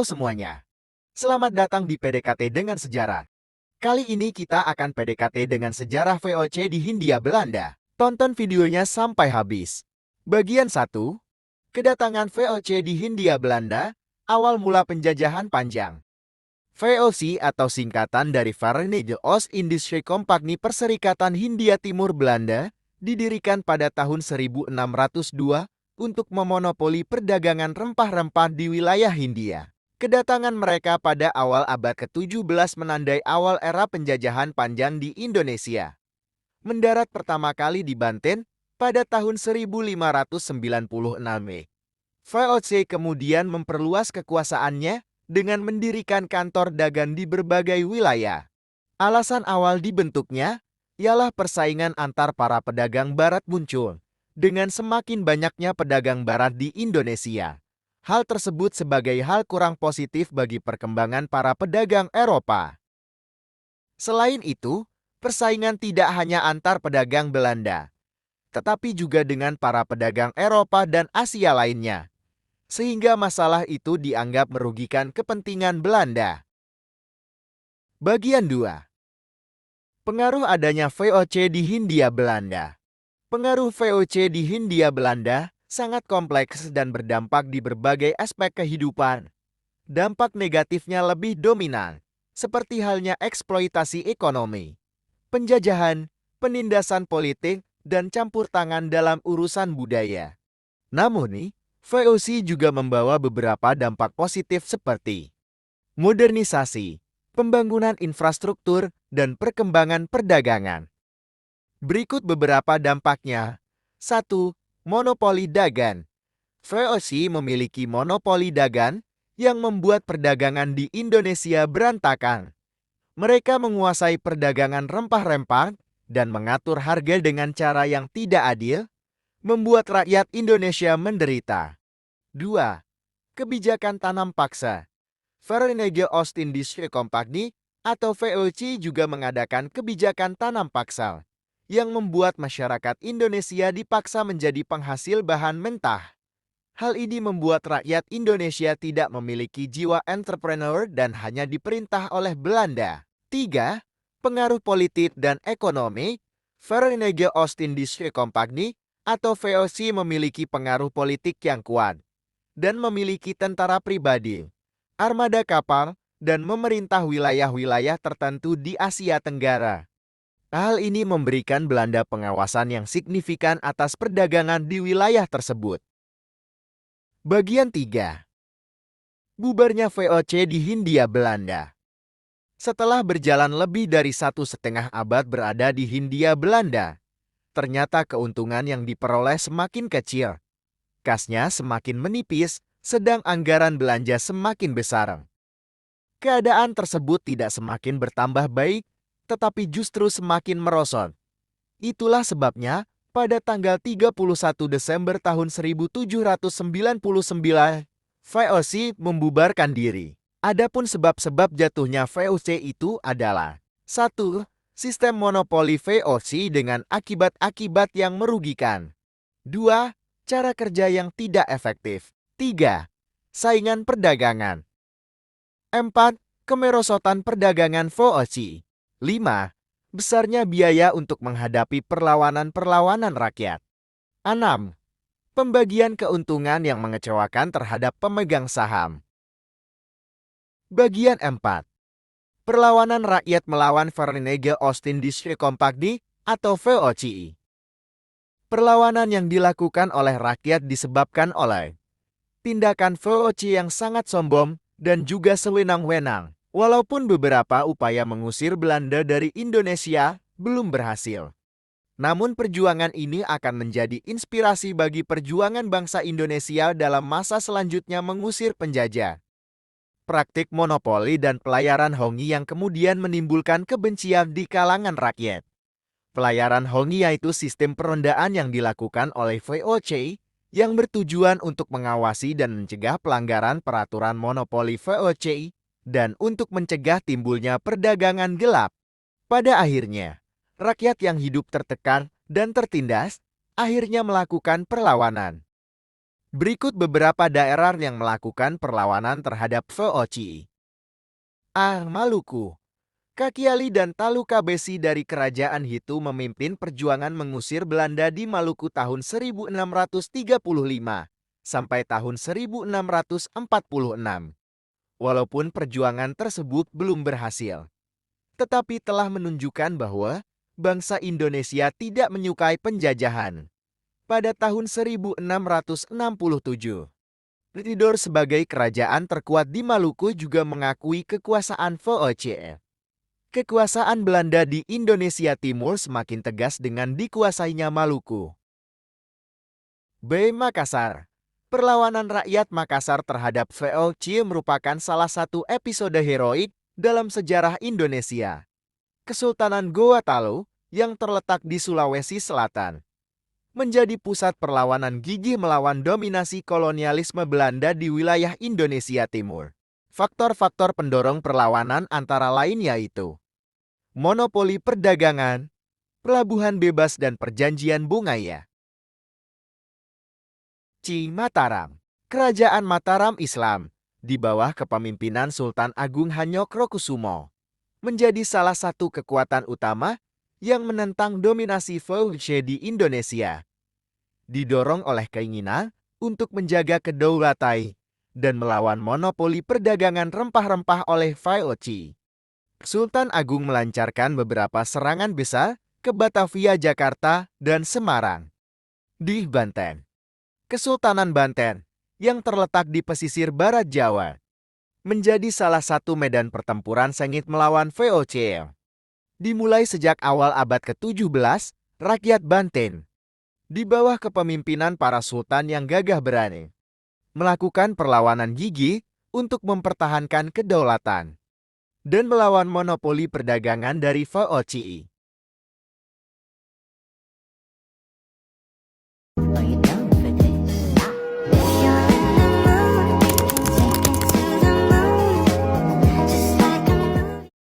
Halo semuanya, selamat datang di PDKT dengan Sejarah. Kali ini kita akan PDKT dengan sejarah VOC di Hindia Belanda. Tonton videonya sampai habis. Bagian 1. Kedatangan VOC di Hindia Belanda, awal mula penjajahan panjang. VOC atau singkatan dari Verenigde Oost-Indische Compagnie Perserikatan Hindia Timur Belanda, didirikan pada tahun 1602 untuk memonopoli perdagangan rempah-rempah di wilayah Hindia. Kedatangan mereka pada awal abad ke-17 menandai awal era penjajahan panjang di Indonesia. Mendarat pertama kali di Banten pada tahun 1596. VOC kemudian memperluas kekuasaannya dengan mendirikan kantor dagang di berbagai wilayah. Alasan awal dibentuknya ialah persaingan antar para pedagang barat muncul dengan semakin banyaknya pedagang barat di Indonesia. Hal tersebut sebagai hal kurang positif bagi perkembangan para pedagang Eropa. Selain itu, persaingan tidak hanya antar pedagang Belanda, tetapi juga dengan para pedagang Eropa dan Asia lainnya, sehingga masalah itu dianggap merugikan kepentingan Belanda. Bagian 2. Pengaruh adanya VOC di Hindia Belanda. Pengaruh VOC di Hindia Belanda sangat kompleks dan berdampak di berbagai aspek kehidupan. Dampak negatifnya lebih dominan, seperti halnya eksploitasi ekonomi, penjajahan, penindasan politik, dan campur tangan dalam urusan budaya. Namun, VOC juga membawa beberapa dampak positif seperti modernisasi, pembangunan infrastruktur, dan perkembangan perdagangan. Berikut beberapa dampaknya. 1. Monopoli dagang. VOC memiliki monopoli dagang yang membuat perdagangan di Indonesia berantakan. Mereka menguasai perdagangan rempah-rempah dan mengatur harga dengan cara yang tidak adil, membuat rakyat Indonesia menderita. 2. Kebijakan tanam paksa. Verenigde Oost-Indische Compagnie atau VOC juga mengadakan kebijakan tanam paksa yang membuat masyarakat Indonesia dipaksa menjadi penghasil bahan mentah. Hal ini membuat rakyat Indonesia tidak memiliki jiwa entrepreneur dan hanya diperintah oleh Belanda. 3. Pengaruh politik dan ekonomi. Verenigde Oost-Indische Compagnie atau VOC memiliki pengaruh politik yang kuat dan memiliki tentara pribadi, armada kapal, dan memerintah wilayah-wilayah tertentu di Asia Tenggara. Hal ini memberikan Belanda pengawasan yang signifikan atas perdagangan di wilayah tersebut. Bagian 3. Bubarnya VOC di Hindia Belanda. Setelah berjalan lebih dari 1,5 abad berada di Hindia Belanda, ternyata keuntungan yang diperoleh semakin kecil. Kasnya semakin menipis, sedang anggaran belanja semakin besar. Keadaan tersebut tidak semakin bertambah baik, tetapi justru semakin merosot. Itulah sebabnya, pada tanggal 31 Desember tahun 1799, VOC membubarkan diri. Adapun sebab-sebab jatuhnya VOC itu adalah 1. Sistem monopoli VOC dengan akibat-akibat yang merugikan. 2. Cara kerja yang tidak efektif. 3. Saingan perdagangan. 4. Kemerosotan perdagangan VOC. 5. Besarnya biaya untuk menghadapi perlawanan-perlawanan rakyat. 6. Pembagian keuntungan yang mengecewakan terhadap pemegang saham. Bagian 4. Perlawanan rakyat melawan Verenigde Oost-Indische Compagnie atau VOC. Perlawanan yang dilakukan oleh rakyat disebabkan oleh tindakan VOC yang sangat sombong dan juga sewenang-wenang. Walaupun beberapa upaya mengusir Belanda dari Indonesia belum berhasil. Namun perjuangan ini akan menjadi inspirasi bagi perjuangan bangsa Indonesia dalam masa selanjutnya mengusir penjajah. Praktik monopoli dan pelayaran hongi yang kemudian menimbulkan kebencian di kalangan rakyat. Pelayaran hongi yaitu sistem perondaan yang dilakukan oleh VOC yang bertujuan untuk mengawasi dan mencegah pelanggaran peraturan monopoli VOC dan untuk mencegah timbulnya perdagangan gelap. Pada akhirnya, rakyat yang hidup tertekan dan tertindas akhirnya melakukan perlawanan. Berikut beberapa daerah yang melakukan perlawanan terhadap VOC. A. Maluku. Kakiali dan Talukabesi dari Kerajaan Hitu memimpin perjuangan mengusir Belanda di Maluku tahun 1635 sampai tahun 1646. Walaupun perjuangan tersebut belum berhasil, tetapi telah menunjukkan bahwa bangsa Indonesia tidak menyukai penjajahan. Pada tahun 1667, Tidore sebagai kerajaan terkuat di Maluku juga mengakui kekuasaan VOC. Kekuasaan Belanda di Indonesia Timur semakin tegas dengan dikuasainya Maluku. B. Makassar. Perlawanan rakyat Makassar terhadap VOC merupakan salah satu episode heroik dalam sejarah Indonesia. Kesultanan Goa Talu yang terletak di Sulawesi Selatan menjadi pusat perlawanan gigih melawan dominasi kolonialisme Belanda di wilayah Indonesia Timur. Faktor-faktor pendorong perlawanan antara lain yaitu monopoli perdagangan, pelabuhan bebas dan perjanjian Bungaya. C. Mataram. Kerajaan Mataram Islam di bawah kepemimpinan Sultan Agung Hanyokrokusumo menjadi salah satu kekuatan utama yang menentang dominasi VOC di Indonesia. Didorong oleh keinginan untuk menjaga kedaulatan dan melawan monopoli perdagangan rempah-rempah oleh VOC. Sultan Agung melancarkan beberapa serangan besar ke Batavia, Jakarta, dan Semarang. Di Banten, Kesultanan Banten yang terletak di pesisir barat Jawa menjadi salah satu medan pertempuran sengit melawan VOC. Dimulai sejak awal abad ke-17, rakyat Banten di bawah kepemimpinan para sultan yang gagah berani melakukan perlawanan gigih untuk mempertahankan kedaulatan dan melawan monopoli perdagangan dari VOC.